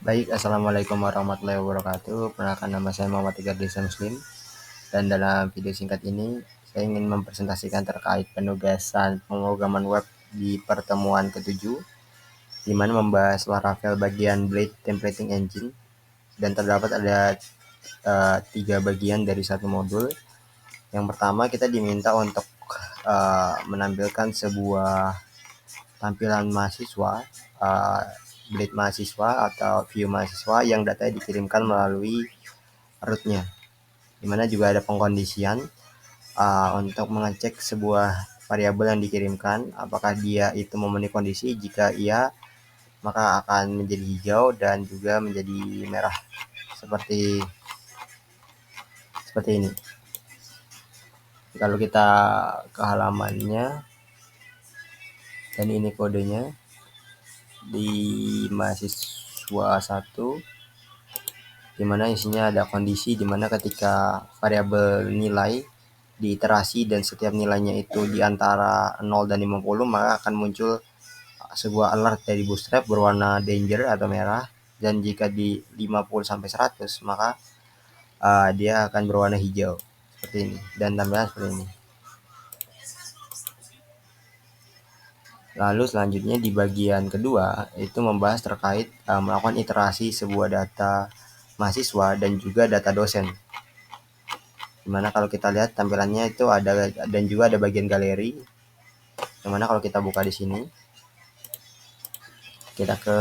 Baik, Assalamualaikum warahmatullahi wabarakatuh. Perkenalkan, nama saya Muhammad Tigar Desa Muslim. Dan dalam video singkat ini, saya ingin mempresentasikan terkait penugasan pemrograman web di pertemuan ke-7, di mana membahas Laravel bagian Blade Templating Engine. Dan terdapat ada 3 bagian dari satu modul. Yang pertama, kita diminta untuk menampilkan sebuah tampilan mahasiswa, Blade mahasiswa atau view mahasiswa yang datanya dikirimkan melalui rootnya, dimana juga ada pengkondisian untuk mengecek sebuah variabel yang dikirimkan apakah dia itu memenuhi kondisi. Jika iya, maka akan menjadi hijau dan juga menjadi merah seperti ini. Kalau kita ke halamannya, dan ini kodenya di mahasiswa 1, dimana isinya ada kondisi dimana ketika variabel nilai diiterasi dan setiap nilainya itu di antara 0 dan 50, maka akan muncul sebuah alert dari Bootstrap berwarna danger atau merah, dan jika di 50 sampai 100 maka dia akan berwarna hijau seperti ini, dan tampilan seperti ini. Lalu selanjutnya di bagian kedua itu membahas terkait melakukan iterasi sebuah data mahasiswa dan juga data dosen. Dimana kalau kita lihat tampilannya itu ada, dan juga ada bagian galeri. Yang mana kalau kita buka di sini, kita ke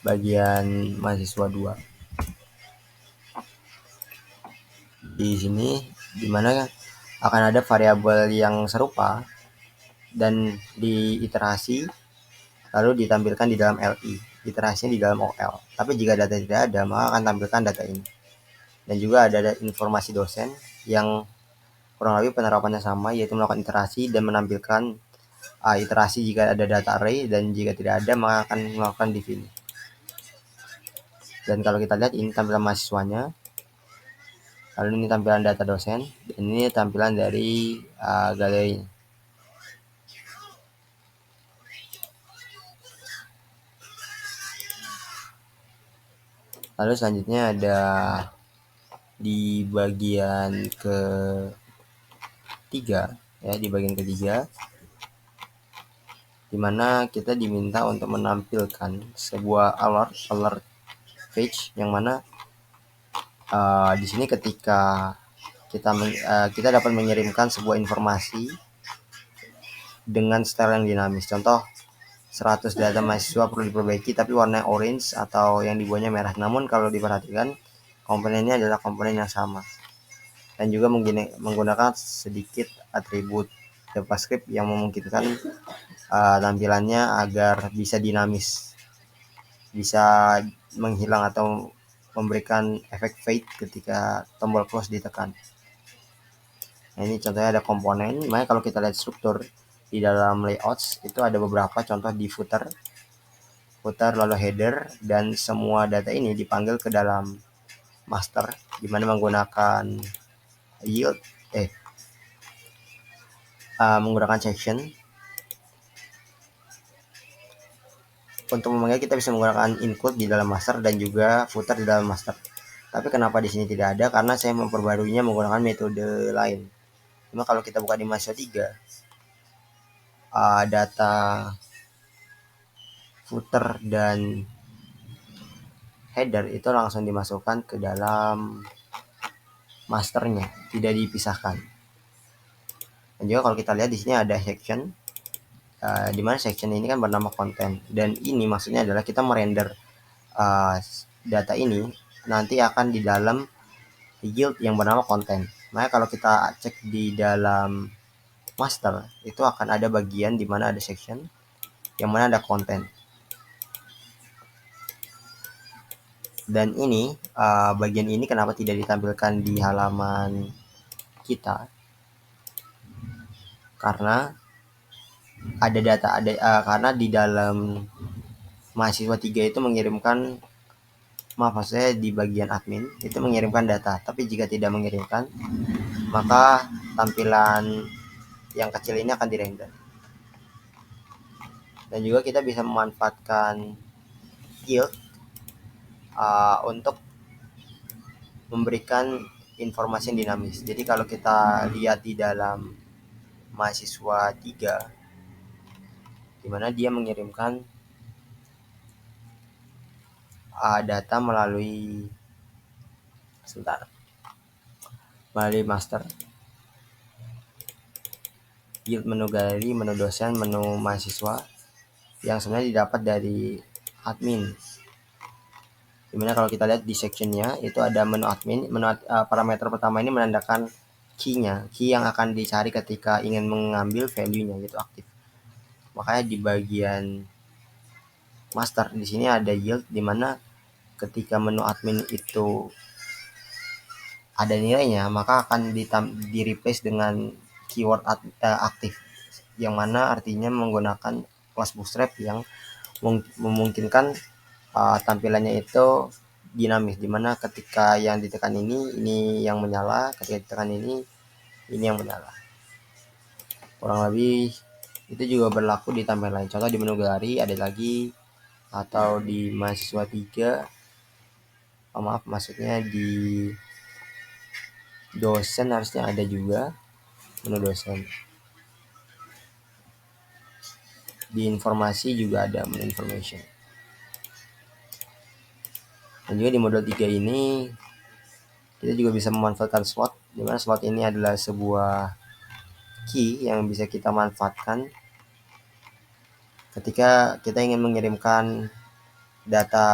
bagian mahasiswa 2. Di sini dimana akan ada variabel yang serupa dan diiterasi lalu ditampilkan di dalam LI, iterasinya di dalam OL. Tapi jika data tidak ada, maka akan tampilkan data ini. Dan juga ada informasi dosen yang kurang lebih penerapannya sama, yaitu melakukan iterasi dan menampilkan iterasi jika ada data array, dan jika tidak ada maka akan melakukan div ini. Dan kalau kita lihat, ini tampilan mahasiswanya, lalu ini tampilan data dosen, dan ini tampilan dari galeri. Lalu selanjutnya ada di bagian ketiga, ya, di bagian ketiga, dimana kita diminta untuk menampilkan sebuah alert page, yang mana di sini ketika kita dapat mengirimkan sebuah informasi dengan style yang dinamis. Contoh, 100 data mahasiswa perlu diperbaiki tapi warna orange atau yang dibuatnya merah. Namun kalau diperhatikan, komponennya adalah komponen yang sama, dan juga menggunakan sedikit atribut JavaScript yang memungkinkan tampilannya agar bisa dinamis, bisa menghilang atau memberikan efek fade ketika tombol close ditekan. Nah, ini contohnya ada komponen. Makanya kalau kita lihat struktur di dalam layouts itu ada beberapa contoh di footer lalu header, dan semua data ini dipanggil ke dalam master, dimana menggunakan yield menggunakan section. Untuk memanggil kita bisa menggunakan include di dalam master dan juga footer di dalam master. Tapi kenapa di sini tidak ada? Karena saya memperbaruinya menggunakan metode lain. Cuma kalau kita buka di mahasiswa 3, data footer dan header itu langsung dimasukkan ke dalam masternya, tidak dipisahkan. Dan juga kalau kita lihat di sini ada section, di mana section ini kan bernama konten, dan ini maksudnya adalah kita merender data ini nanti akan di dalam yield yang bernama konten. Maka kalau kita cek di dalam master itu akan ada bagian di mana ada section, yang mana ada konten. Dan ini bagian ini kenapa tidak ditampilkan di halaman kita? Karena ada data, karena di dalam mahasiswa 3 itu mengirimkan, maksudnya di bagian admin itu mengirimkan data, tapi jika tidak mengirimkan maka tampilan yang kecil ini akan dirender. Dan juga kita bisa memanfaatkan yield untuk memberikan informasi yang dinamis. Jadi kalau kita lihat di dalam mahasiswa 3, di mana dia mengirimkan data melalui master, yield menu galeri, menu dosen, menu mahasiswa yang sebenarnya didapat dari admin. Dimana kalau kita lihat di sectionnya itu ada menu admin, parameter pertama ini menandakan key yang akan dicari ketika ingin mengambil value-nya, yaitu aktif. Makanya di bagian master di sini ada yield, dimana ketika menu admin itu ada nilainya, maka akan di replace dengan keyword aktif, yang mana artinya menggunakan class bootstrap yang memungkinkan tampilannya itu dinamis, dimana ketika yang ditekan ini yang menyala, ketika ditekan ini yang menyala. Kurang lebih itu juga berlaku di tampilan lain. Contoh di menu galeri ada lagi, atau di mahasiswa 3, maksudnya di dosen harusnya ada juga menu dosen. Di informasi juga ada menu information. Dan juga di modul 3 ini kita juga bisa memanfaatkan slot, dimana slot ini adalah sebuah key yang bisa kita manfaatkan ketika kita ingin mengirimkan data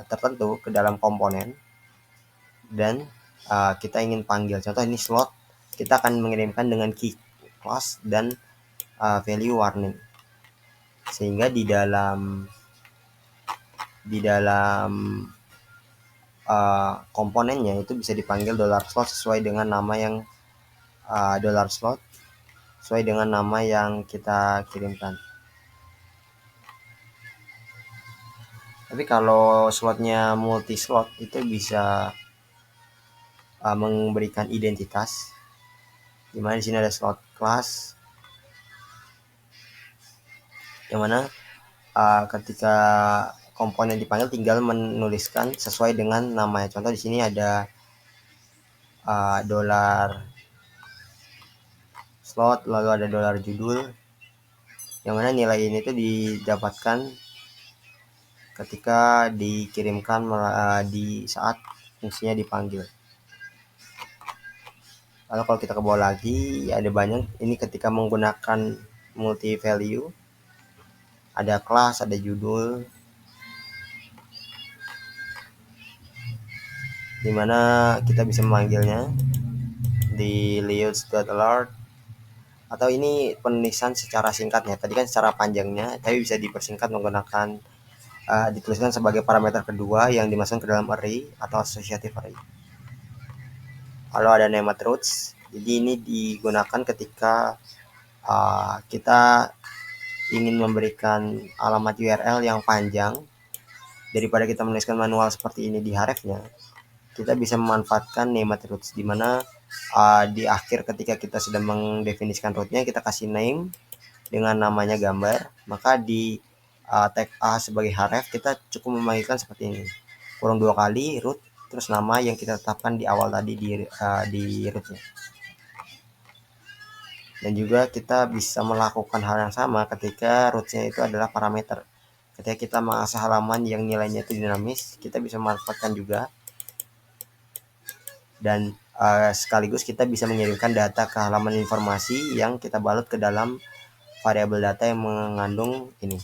tertentu ke dalam komponen dan kita ingin panggil. Contoh ini slot, kita akan mengirimkan dengan key class dan value warning, sehingga di dalam komponennya itu bisa dipanggil $slot sesuai dengan nama yang $slot sesuai dengan nama yang kita kirimkan. Tapi kalau slotnya multi slot itu bisa memberikan identitas, dimana di sini ada slot class, yang mana ketika komponen dipanggil tinggal menuliskan sesuai dengan namanya. Contoh di sini ada $slot, lalu ada $judul, yang mana nilai ini tuh didapatkan ketika dikirimkan di saat fungsinya dipanggil. Lalu kalau kita ke bawah lagi ada banyak, ini ketika menggunakan multi value, ada kelas, ada judul, dimana kita bisa memanggilnya di layouts.alert, atau ini penulisan secara singkatnya. Tadi kan secara panjangnya, tapi bisa dipersingkat menggunakan dituliskan sebagai parameter kedua yang dimasukkan ke dalam array atau associative array. Lalu ada nematodes, jadi ini digunakan ketika kita ingin memberikan alamat URL yang panjang, daripada kita menuliskan manual seperti ini di hrefnya, kita bisa memanfaatkan nematodes, di mana di akhir ketika kita sudah mendefinisikan rootnya, kita kasih name dengan namanya gambar, maka di tag A sebagai href kita cukup memanggilkan seperti ini, kurang 2 kali root terus nama yang kita tetapkan di awal tadi di rootnya. Dan juga kita bisa melakukan hal yang sama ketika rootnya itu adalah parameter. Ketika kita mengakses halaman yang nilainya itu dinamis, kita bisa memanfaatkan juga, dan sekaligus kita bisa mengirimkan data ke halaman informasi yang kita balut ke dalam variabel data yang mengandung ini,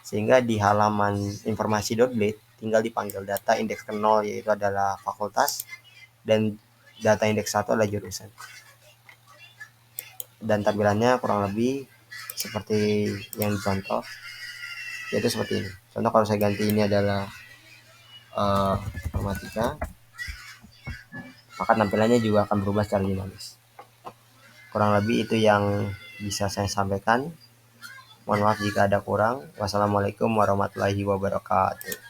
sehingga di halaman informasi.blade tinggal dipanggil data indeks ke 0 yaitu adalah fakultas, dan data indeks 1 adalah jurusan. Dan tampilannya kurang lebih seperti yang dicontoh, yaitu seperti ini. Contoh kalau saya ganti ini adalah informatika, maka tampilannya juga akan berubah secara dinamis. Kurang lebih itu yang bisa saya sampaikan. Mohon maaf jika ada kurang. Wassalamualaikum warahmatullahi wabarakatuh.